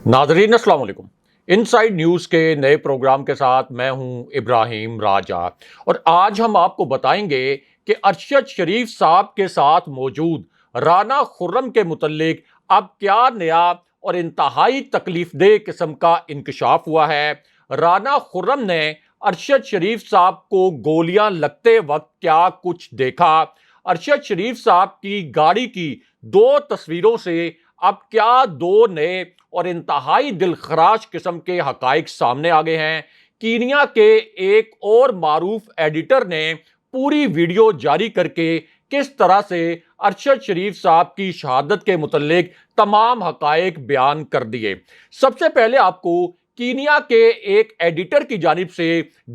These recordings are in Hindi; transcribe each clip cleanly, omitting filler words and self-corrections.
नाजरीन अस्सलाम वालेकुम। इनसाइड न्यूज़ के नए प्रोग्राम के साथ मैं हूं इब्राहिम राजा और आज हम आपको बताएंगे कि अरशद शरीफ साहब के साथ मौजूद राना खुर्रम के मुतल्लिक अब क्या नया और इंतहाई तकलीफदेह किस्म का इंकशाफ हुआ है। राना खुर्रम ने अरशद शरीफ साहब को गोलियां लगते वक्त क्या कुछ देखा। अरशद शरीफ साहब की गाड़ी की दो तस्वीरों से अब क्या दो नए और इंतहाई दिलखराश किस्म के हकाइक सामने आ गए हैं। कीनिया के एक और मारूफ एडिटर ने पूरी वीडियो जारी करके किस तरह से अरशद शरीफ साहब की शहादत के मुतल्लिक तमाम हकाइक बयान कर दिए। सबसे पहले आपको कीनिया के एक एडिटर की जानिब से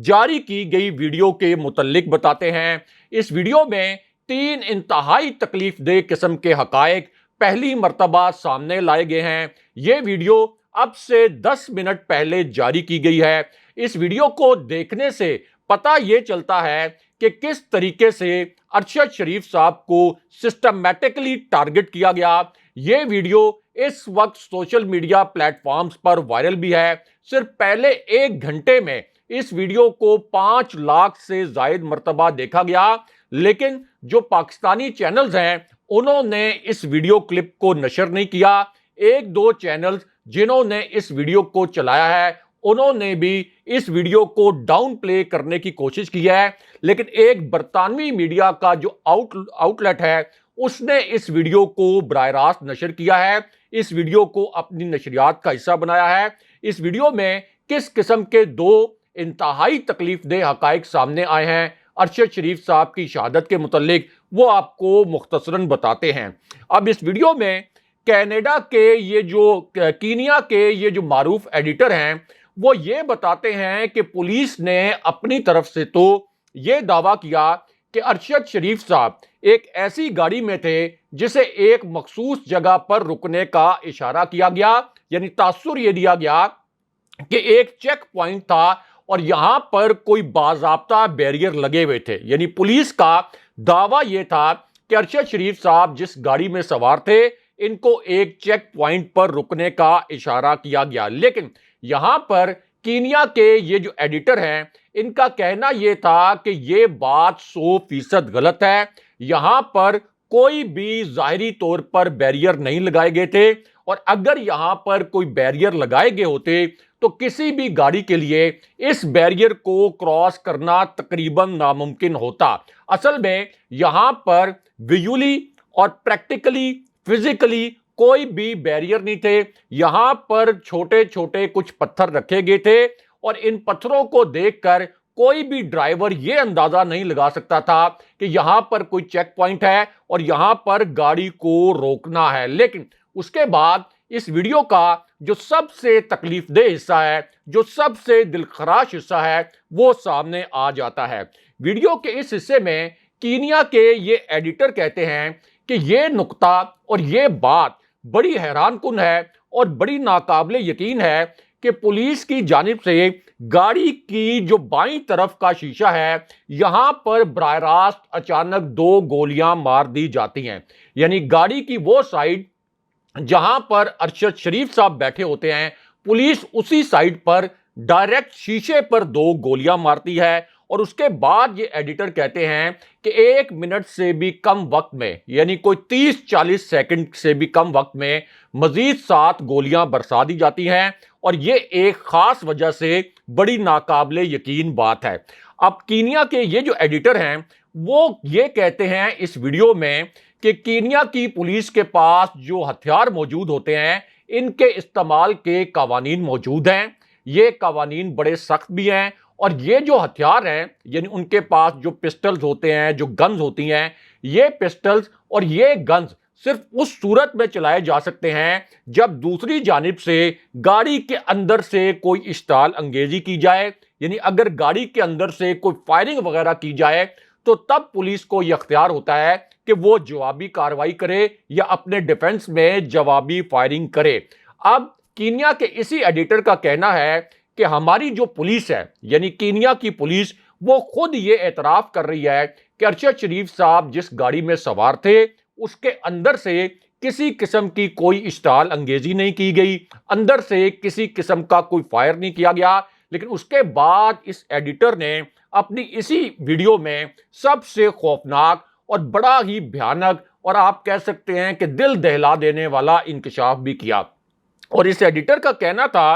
जारी की गई वीडियो के मुतल्लिक बताते हैं। इस वीडियो में तीन इंतहाई तकलीफदेह किस्म के हकाइक पहली मर्तबा सामने लाए गए हैं। यह वीडियो अब से 10 मिनट पहले जारी की गई है। इस वीडियो को देखने से पता यह चलता है कि किस तरीके से अरशद शरीफ साहब को सिस्टमैटिकली टारगेट किया गया। यह वीडियो इस वक्त सोशल मीडिया प्लेटफॉर्म्स पर वायरल भी है। सिर्फ पहले 1 घंटे में इस वीडियो को 5 लाख से ज्यादा मर्तबा देखा गया, लेकिन जो पाकिस्तानी चैनल्स हैं उन्होंने इस वीडियो क्लिप को नशर नहीं किया। एक दो चैनल्स जिन्होंने इस वीडियो को चलाया है उन्होंने भी इस वीडियो को डाउन प्ले करने की कोशिश की है, लेकिन एक बरतानवी मीडिया का जो आउटलेट है उसने इस वीडियो को बराह रास्त नशर किया है। इस वीडियो को अपनी नशरियात का हिस्सा बनाया है। इस वीडियो में किस किस्म के दो इंतहाई तकलीफदेह हकाइक सामने आए हैं अरशद शरीफ साहब की शहादत के मुतल्लिक, वो आपको मुख्तसरन बताते हैं। अब इस वीडियो में कनाडा के कीनिया के ये जो मारूफ एडिटर हैं वो ये बताते हैं कि पुलिस ने अपनी तरफ से तो ये दावा किया कि अरशद शरीफ साहब एक ऐसी गाड़ी में थे जिसे एक मखसूस जगह पर रुकने का इशारा किया गया, यानी तासुर ये दिया गया कि एक चेक पॉइंट था और यहां पर कोई बाज़ाब्ता बैरियर लगे हुए थे। यानी पुलिस का दावा यह था कि अरशद शरीफ साहब जिस गाड़ी में सवार थे इनको एक चेक पॉइंट पर रुकने का इशारा किया गया, लेकिन यहां पर कीनिया के ये जो एडिटर हैं इनका कहना यह था कि यह बात 100% गलत है। यहां पर कोई भी जाहिरी तौर पर बैरियर नहीं लगाए गए थे और अगर यहां पर कोई बैरियर लगाए गए होते तो किसी भी गाड़ी के लिए इस बैरियर को क्रॉस करना तकरीबन नामुमकिन होता। असल में यहां पर विजुअली और प्रैक्टिकली फिजिकली कोई भी बैरियर नहीं थे। यहां पर छोटे छोटे कुछ पत्थर रखे गए थे और इन पत्थरों को देखकर कोई भी ड्राइवर यह अंदाजा नहीं लगा सकता था कि यहां पर कोई चेक पॉइंट है और यहां पर गाड़ी को रोकना है। लेकिन उसके बाद इस वीडियो का जो सबसे तकलीफदेह हिस्सा है, जो सबसे दिलखराश हिस्सा है, वो सामने आ जाता है। वीडियो के इस हिस्से में कीनिया के ये एडिटर कहते हैं कि ये नुक्ता और ये बात बड़ी हैरानकुन है और बड़ी नाकाबिले यकीन है कि पुलिस की जानिब से गाड़ी की जो बाईं तरफ का शीशा है यहां पर बराह रास्त अचानक 2 गोलियां मार दी जाती हैं। यानी गाड़ी की वो साइड जहां पर अरशद शरीफ साहब बैठे होते हैं, पुलिस उसी साइड पर डायरेक्ट शीशे पर 2 गोलियां मारती है और उसके बाद ये एडिटर कहते हैं कि 1 मिनट से भी कम वक्त में, यानी कोई 30-40 सेकंड से भी कम वक्त में मजीद 7 गोलियां बरसा दी जाती हैं और ये एक खास वजह से बड़ी नाकाबिले यकीन बात है। अब कीनिया के ये जो एडिटर हैं वो ये कहते हैं इस वीडियो में कि कीनिया की पुलिस के पास जो हथियार मौजूद होते हैं इनके इस्तेमाल के कवानीन मौजूद हैं। ये कवानीन बड़े सख्त भी हैं और ये जो हथियार हैं यानी उनके पास जो पिस्टल्स होते हैं, जो गन्स होती हैं, ये पिस्टल्स और ये गन्स सिर्फ उस सूरत में चलाए जा सकते हैं जब दूसरी जानिब से गाड़ी के अंदर से कोई इश्ताल अंगेजी की जाए। यानी अगर गाड़ी के अंदर से कोई फायरिंग वगैरह की जाए तो तब पुलिस को यह अख्तियार होता है कि वो जवाबी कार्रवाई करे या अपने डिफेंस में जवाबी फायरिंग करे। अब कीनिया के इसी एडिटर का कहना है कि हमारी जो पुलिस है यानी कीनिया की पुलिस वो खुद ये एतराफ कर रही है कि अरशद शरीफ साहब जिस गाड़ी में सवार थे उसके अंदर से किसी किस्म की कोई इश्ताल अंगेजी नहीं की गई, अंदर से किसी किस्म का कोई फायर नहीं किया गया। लेकिन उसके बाद इस एडिटर ने अपनी इसी वीडियो में सबसे खौफनाक और बड़ा ही भयानक और आप कह सकते हैं कि दिल दहला देने वाला इंकशाफ भी किया। और इस एडिटर का कहना था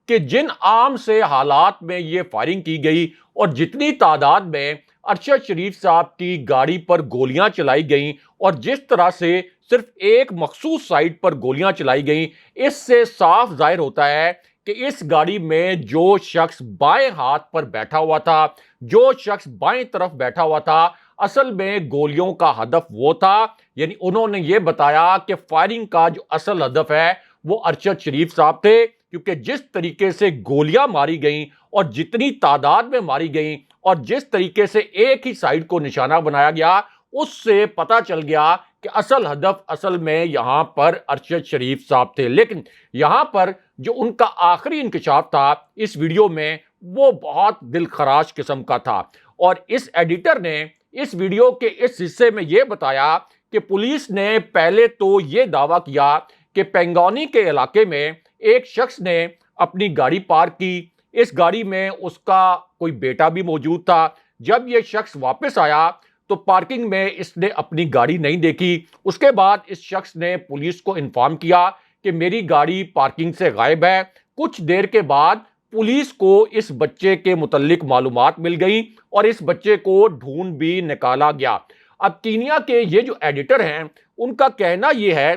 कि जिन आम से हालात में ये फायरिंग की गई और जितनी तादाद में अरशद शरीफ साहब की गाड़ी पर गोलियां चलाई गईं और जिस तरह से सिर्फ एक मखसूस साइड पर गोलियां चलाई गईं, इससे साफ जाहिर होता है कि इस गाड़ी में जो शख्स बाएं हाथ पर बैठा हुआ था, जो शख्स बाएं तरफ बैठा हुआ था, असल में गोलियों का हदफ वो था। यानी उन्होंने ये बताया कि फायरिंग का जो असल हदफ है वो अरशद शरीफ साहब थे, क्योंकि जिस तरीके से गोलियां मारी गईं और जितनी तादाद में मारी गईं और जिस तरीके से एक ही साइड को निशाना बनाया गया, उससे पता चल गया कि असल हदफ असल में यहां पर अरशद शरीफ साहब थे। लेकिन यहां पर जो उनका आखिरी इंकशाफ था इस वीडियो में, वो बहुत दिलखराश किस्म का था। और इस एडिटर ने इस वीडियो के इस हिस्से में यह बताया कि पुलिस ने पहले तो यह दावा किया कि पेंगोनी के इलाके में एक शख्स ने अपनी गाड़ी पार्क की। इस गाड़ी में उसका कोई बेटा भी मौजूद था। जब यह शख्स वापस आया तो पार्किंग में इसने अपनी गाड़ी नहीं देखी। उसके बाद इस शख्स ने पुलिस को इन्फॉर्म किया कि मेरी गाड़ी पार्किंग से गायब है। कुछ देर के बाद पुलिस को इस बच्चे के मुतल्लिक मालूमात मिल गई और इस बच्चे को ढूंढ भी निकाला गया। अब कीनिया के ये जो एडिटर हैं, उनका कहना यह है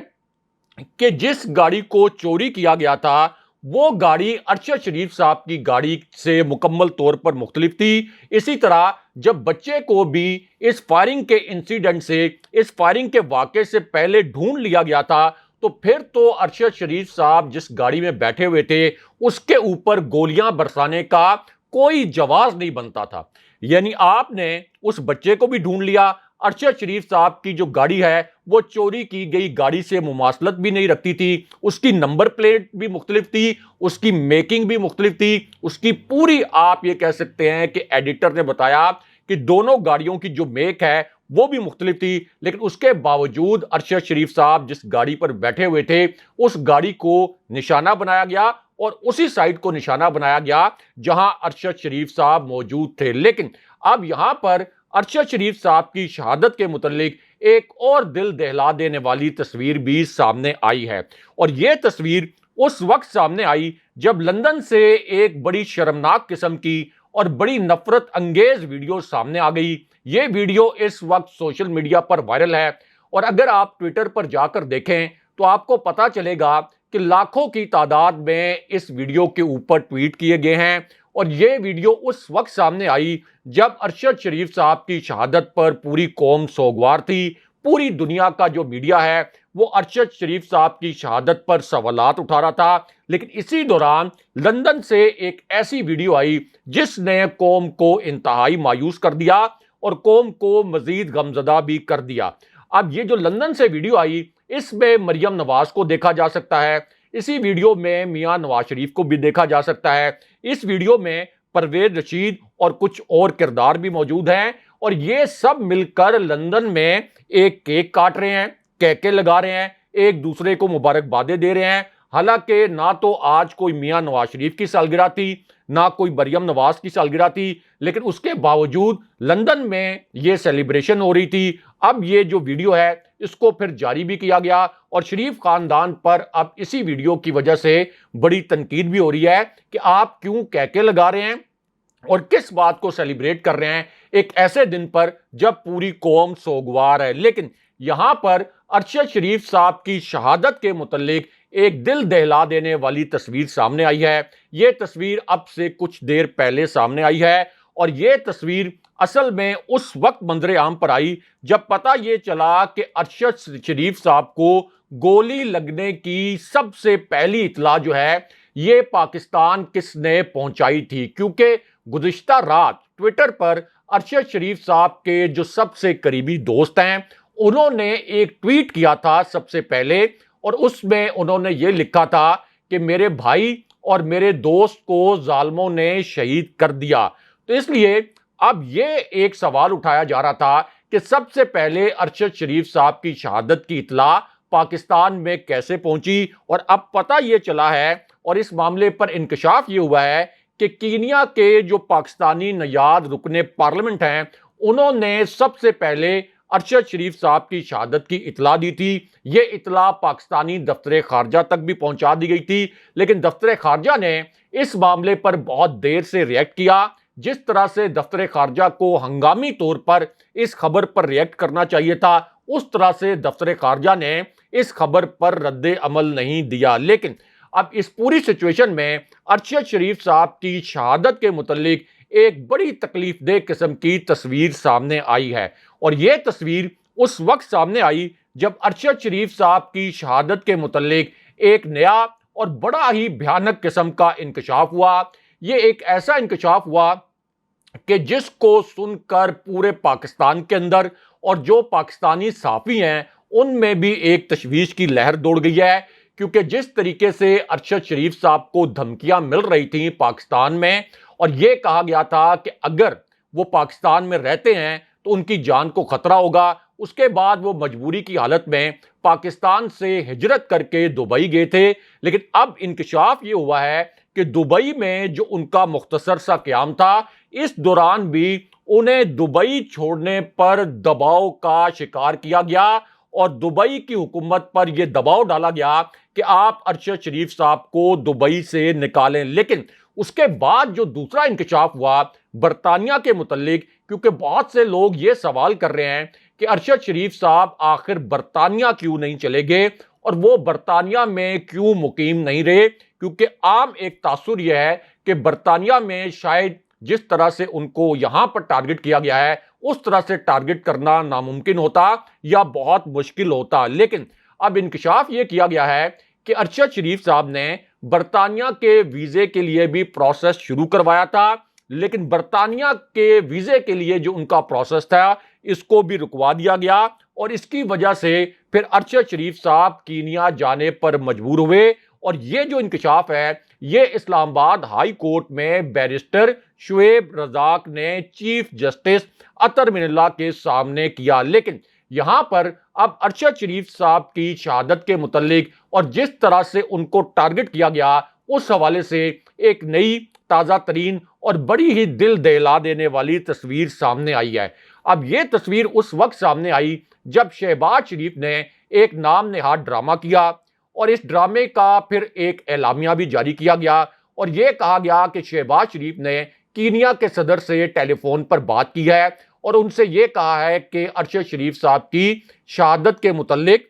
कि जिस गाड़ी को चोरी किया गया था वो गाड़ी अरशद शरीफ साहब की गाड़ी से मुकम्मल तौर पर मुख्तलिफ थी। इसी तरह जब बच्चे को भी इस फायरिंग के इंसिडेंट से, इस फायरिंग के वाक़े से पहले ढूंढ लिया गया था, तो फिर तो अरशद शरीफ साहब जिस गाड़ी में बैठे हुए थे उसके ऊपर गोलियां बरसाने का कोई जवाब नहीं बनता था। यानी आपने उस बच्चे को भी ढूंढ लिया, अरशद शरीफ साहब की जो गाड़ी है वो चोरी की गई गाड़ी से मुमासलत भी नहीं रखती थी, उसकी नंबर प्लेट भी मुख्तलिफ थी, उसकी मेकिंग भी मुख्तलिफ थी, उसकी पूरी, आप ये कह सकते हैं कि एडिटर ने बताया कि दोनों गाड़ियों की जो मेक है वो भी मुख्तलिफ थी। लेकिन उसके बावजूद अरशद शरीफ साहब जिस गाड़ी पर बैठे हुए थे उस गाड़ी को निशाना बनाया गया और उसी साइड को निशाना बनाया गया जहां अरशद शरीफ साहब मौजूद थे। लेकिन अब यहां पर अरशद शरीफ साहब की शहादत के मुतल्लिक एक और दिल दहला देने वाली तस्वीर भी सामने आई है। और यह तस्वीर उस वक्त सामने आई जब लंदन से एक बड़ी शर्मनाक किस्म की और बड़ी नफरत अंगेज वीडियो सामने आ गई। यह वीडियो इस वक्त सोशल मीडिया पर वायरल है और अगर आप ट्विटर पर जाकर देखें तो आपको पता चलेगा कि लाखों की तादाद में इस वीडियो के ऊपर ट्वीट किए गए हैं। और यह वीडियो उस वक्त सामने आई जब अरशद शरीफ साहब की शहादत पर पूरी कौम सोगवार थी। पूरी दुनिया का जो मीडिया है वो अरशद शरीफ साहब की शहादत पर सवालात उठा रहा था। लेकिन इसी दौरान लंदन से एक ऐसी वीडियो आई जिसने कौम को इंतहाई मायूस कर दिया और कौम को मजीद गमजदा भी कर दिया। अब ये जो लंदन से वीडियो आई इसमें मरियम नवाज को देखा जा सकता है, इसी वीडियो में मियां नवाज शरीफ को भी देखा जा सकता है, इस वीडियो में परवेज रशीद और कुछ और किरदार भी मौजूद हैं और ये सब मिलकर लंदन में एक केक काट रहे हैं, केके लगा रहे हैं, एक दूसरे को मुबारकबादें दे रहे हैं। हालांकि ना तो आज कोई मियां नवाज शरीफ की सालगिरह थी, ना कोई मरियम नवाज की सालगिरह थी, लेकिन उसके बावजूद लंदन में ये सेलिब्रेशन हो रही थी। अब ये जो वीडियो है इसको फिर जारी भी किया गया और शरीफ खानदान पर अब इसी वीडियो की वजह से बड़ी तनकीद भी हो रही है कि आप क्यों केके लगा रहे हैं और किस बात को सेलिब्रेट कर रहे हैं एक ऐसे दिन पर जब पूरी कौम सोगवार है। लेकिन यहां पर अरशद शरीफ साहब की शहादत के मुतल्लिक एक दिल दहला देने वाली तस्वीर सामने आई है। यह तस्वीर अब से कुछ देर पहले सामने आई है और यह तस्वीर असल में उस वक्त मंजरे आम पर आई जब पता यह चला कि अरशद शरीफ साहब को गोली लगने की सबसे पहली इतला जो है ये पाकिस्तान किसने पहुंचाई थी। क्योंकि गुज़िश्ता रात ट्विटर पर अरशद शरीफ साहब के जो सबसे करीबी दोस्त हैं उन्होंने एक ट्वीट किया था सबसे पहले और उसमें उन्होंने ये लिखा था कि मेरे भाई और मेरे दोस्त को जालिमों ने शहीद कर दिया। तो इसलिए अब ये एक सवाल उठाया जा रहा था कि सबसे पहले अरशद शरीफ साहब की शहादत की इतला पाकिस्तान में कैसे पहुंची। और अब पता ये चला है और इस मामले पर इंकशाफ ये हुआ है कि कीनिया के जो पाकिस्तानी नयाद रुकने पार्लियामेंट हैं, उन्होंने सबसे पहले अरशद शरीफ साहब की शहादत की इतला दी थी। ये इतला पाकिस्तानी दफ्तर खारजा तक भी पहुंचा दी गई थी, लेकिन दफ्तर खारजा ने इस मामले पर बहुत देर से रिएक्ट किया। जिस तरह से दफ्तर खारजा को हंगामी तौर पर इस खबर पर रिएक्ट करना चाहिए था, उस तरह से दफ्तर खारजा ने इस खबर पर रद्द अमल नहीं दिया। लेकिन अब इस पूरी सिचुएशन में अरशद शरीफ साहब की शहादत के मुतल्लिक एक बड़ी तकलीफदेह किस्म की तस्वीर सामने आई है। और यह तस्वीर उस वक्त सामने आई जब अरशद शरीफ साहब की शहादत के मुतल्लिक एक नया और बड़ा ही भयानक किस्म का इंकशाफ हुआ। यह एक ऐसा इंकशाफ हुआ कि जिसको सुनकर पूरे पाकिस्तान के अंदर और जो पाकिस्तानी सहाफ़ी हैं उनमें भी एक तशवीश की लहर दौड़ गई है। क्योंकि जिस तरीके से अरशद शरीफ साहब को धमकियां मिल रही थी पाकिस्तान में, और यह कहा गया था कि अगर वो पाकिस्तान में रहते हैं तो उनकी जान को खतरा होगा, उसके बाद वो मजबूरी की हालत में पाकिस्तान से हिजरत करके दुबई गए थे। लेकिन अब इंकशाफ ये हुआ है कि दुबई में जो उनका मुख्तसर सा क़याम था, इस दौरान भी उन्हें दुबई छोड़ने पर दबाव का शिकार किया गया और दुबई की हुकूमत पर यह दबाव डाला गया कि आप अरशद शरीफ साहब को दुबई से निकालें। लेकिन उसके बाद जो दूसरा इंकशाफ हुआ बरतानिया के मुतल्लिक, क्योंकि बहुत से लोग ये सवाल कर रहे हैं कि अरशद शरीफ साहब आखिर बरतानिया क्यों नहीं चले गए और वो बरतानिया में क्यों मुकीम नहीं रहे, क्योंकि आम एक तासुर यह है कि बरतानिया में शायद जिस तरह से उनको यहां पर टारगेट किया गया है उस तरह से टारगेट करना नामुमकिन होता या बहुत मुश्किल होता। लेकिन अब इंकशाफ ये किया गया है कि अरशद शरीफ साहब ने बरतानिया के वीजे के लिए भी प्रोसेस शुरू करवाया था, लेकिन बरतानिया के वीजे के लिए जो उनका प्रोसेस था इसको भी रुकवा दिया गया और इसकी वजह से फिर अरशद शरीफ साहब कीनिया जाने पर मजबूर हुए। और ये जो इंकशाफ है ये इस्लामाबाद हाई कोर्ट में बैरिस्टर शुएब रजाक ने चीफ जस्टिस अतर मिनल्ला के सामने किया। लेकिन यहां पर अब अरशद शरीफ साहब की शहादत के मुतल्लिक और जिस तरह से उनको टारगेट किया गया उस हवाले से एक नई ताज़ा तरीन और बड़ी ही दिल दहला देने वाली तस्वीर सामने आई है। अब यह तस्वीर उस वक्त सामने आई जब शहबाज शरीफ ने एक नाम नेहाद ड्रामा किया और इस ड्रामे का फिर एक एलामिया भी जारी किया गया और यह कहा गया कि शहबाज शरीफ ने कीनिया के सदर से टेलीफोन पर बात की है और उनसे यह कहा है कि अरशद शरीफ साहब की शहादत के मुतल्लिक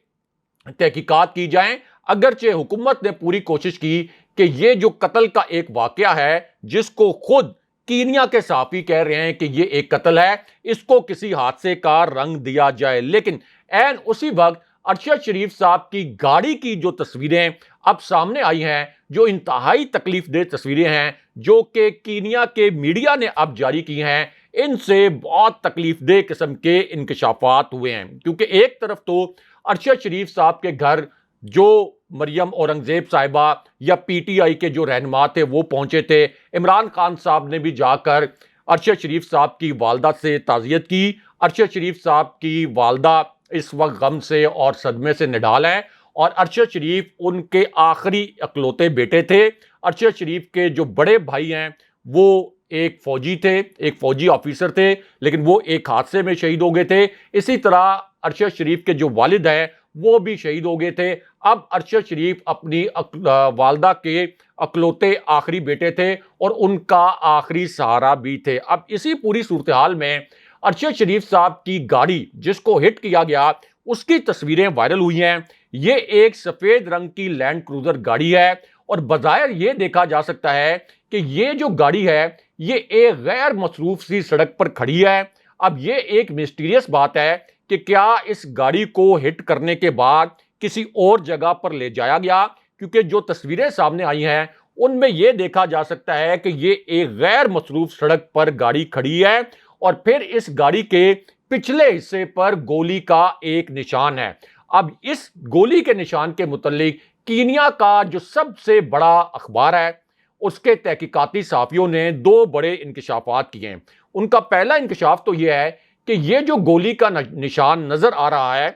तहकीकात की जाएं। अगरचे हुकूमत ने पूरी कोशिश की कि ये जो कत्ल का एक वाकया है जिसको खुद कीनिया के सहाफ़ी कह रहे हैं कि ये एक कत्ल है, इसको किसी हादसे का रंग दिया जाए। लेकिन ऐन उसी वक्त अरशद शरीफ साहब की गाड़ी की जो तस्वीरें अब सामने आई हैं, जो इंतहाई तकलीफदेह तस्वीरें हैं जो कि कीनिया के मीडिया ने अब जारी की हैं, इनसे बहुत तकलीफदेह किस्म के इंकशाफात हुए हैं। क्योंकि एक तरफ तो अरशद शरीफ साहब के घर जो मरियम औरंगजेब साहिबा या पीटीआई के जो रहनुमा थे वो पहुंचे थे, इमरान खान साहब ने भी जाकर अरशद शरीफ साहब की वालदा से ताज़ियत की। अरशद शरीफ साहब की वालदा इस वक्त गम से और सदमे से निढाल हैं और अरशद शरीफ उनके आखिरी इकलौते बेटे थे। अरशद शरीफ के जो बड़े भाई हैं वो एक फौजी थे, एक फौजी ऑफिसर थे, लेकिन वो एक हादसे में शहीद हो गए थे। इसी तरह अरशद शरीफ के जो वालिद हैं वो भी शहीद हो गए थे। अब अरशद शरीफ अपनी वालदा के अकलौते आखिरी बेटे थे और उनका आखिरी सहारा भी थे। अब इसी पूरी सूरत हाल में अरशद शरीफ साहब की गाड़ी जिसको हिट किया गया उसकी तस्वीरें वायरल हुई हैं। ये एक सफ़ेद रंग की लैंड क्रूजर गाड़ी है और बज़ाहिर ये देखा जा सकता है कि ये जो गाड़ी है ये एक गैर मसरूफ सी सड़क पर खड़ी है। अब ये एक मिस्टीरियस बात है कि क्या इस गाड़ी को हिट करने के बाद किसी और जगह पर ले जाया गया, क्योंकि जो तस्वीरें सामने आई हैं उनमें यह देखा जा सकता है कि ये एक गैर मसरूफ सड़क पर गाड़ी खड़ी है और फिर इस गाड़ी के पिछले हिस्से पर गोली का एक निशान है। अब इस गोली के निशान के मुतल्लिक कीनिया का जो सबसे बड़ा अखबार है उसके तहकीकाती सहाफ़ियों ने दो बड़े इंकशाफात किए हैं। उनका पहला इंकशाफ तो यह है कि ये जो गोली का निशान नजर आ रहा है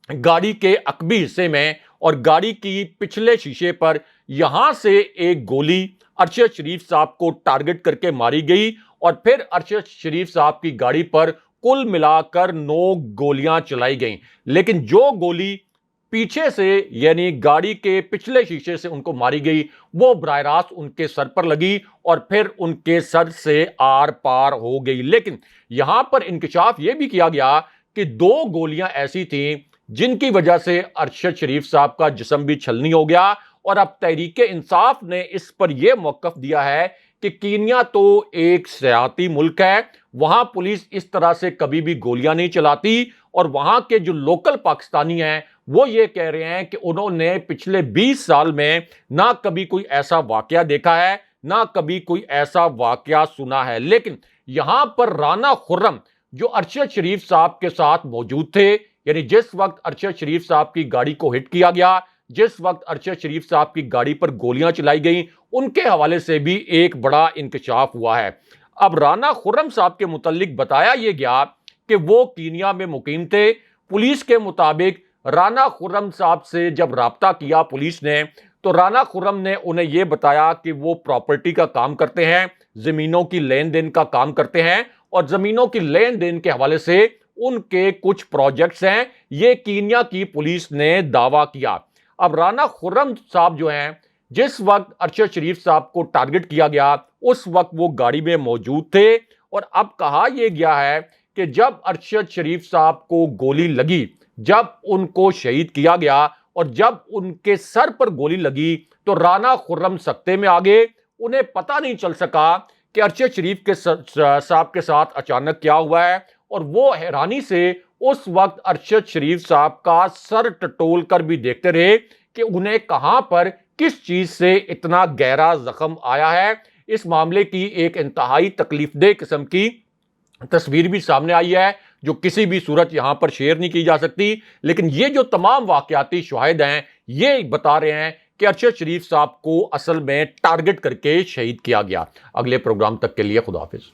गाड़ी के अकबी हिस्से में और गाड़ी की पिछले शीशे पर यहां से एक गोली अरशद शरीफ साहब को टारगेट करके मारी गई और फिर अरशद शरीफ साहब की गाड़ी पर कुल मिलाकर 9 गोलियां चलाई गईं। लेकिन जो गोली पीछे से यानी गाड़ी के पिछले शीशे से उनको मारी गई वो बराह रास्त उनके सर पर लगी और फिर उनके सर से आर पार हो गई। लेकिन यहां पर इंकशाफ यह भी किया गया कि 2 गोलियां ऐसी थीं जिनकी वजह से अरशद शरीफ साहब का जिस्म भी छलनी हो गया। और अब तहरीके इंसाफ ने इस पर यह मौकफ दिया है कि कीनिया तो एक सयाती मुल्क है, वहां पुलिस इस तरह से कभी भी गोलियां नहीं चलाती। और वहां के जो लोकल पाकिस्तानी हैं वो ये कह रहे हैं कि उन्होंने पिछले 20 साल में ना कभी कोई ऐसा वाकया देखा है, ना कभी कोई ऐसा वाकया सुना है। लेकिन यहां पर राना खुर्रम जो अरशद शरीफ साहब के साथ मौजूद थे, यानी जिस वक्त अरशद शरीफ साहब की गाड़ी को हिट किया गया, जिस वक्त अरशद शरीफ साहब की गाड़ी पर गोलियां चलाई गई, उनके हवाले से भी एक बड़ा इंकशाफ हुआ है। अब राना खुर्रम साहब के मुतालिक बताया यह गया कि वो कीनिया में मुकीम थे। पुलिस के मुताबिक राना खुर्रम साहब से जब राब्ता किया पुलिस ने, तो राना खुर्रम ने उन्हें यह बताया कि वो प्रॉपर्टी का काम करते हैं, जमीनों की लेन देन का काम करते हैं और जमीनों की लेन देन के हवाले से उनके कुछ प्रोजेक्ट्स हैं, ये कीनिया की पुलिस ने दावा किया। अब राना खुर्रम साहब जो हैं, जिस वक्त अरशद शरीफ साहब को टारगेट किया गया उस वक्त वो गाड़ी में मौजूद थे। और अब कहा यह गया है कि जब अरशद शरीफ साहब को गोली लगी, जब उनको शहीद किया गया और जब उनके सर पर गोली लगी तो राना खुर्रम सख्ते में आ गए। उन्हें पता नहीं चल सका कि अरशद शरीफ के साहब के साथ अचानक क्या हुआ है और वो हैरानी से उस वक्त अरशद शरीफ साहब का सर टटोल कर भी देखते रहे कि उन्हें कहां पर किस चीज से इतना गहरा जख्म आया है। इस मामले की एक इंतहाई तकलीफदेह किस्म की तस्वीर भी सामने आई है जो किसी भी सूरत यहां पर शेयर नहीं की जा सकती। लेकिन ये जो तमाम वाकयाती शुहाहिद हैं ये बता रहे हैं कि अरशद शरीफ साहब को असल में टारगेट करके शहीद किया गया। अगले प्रोग्राम तक के लिए खुदा हाफिज।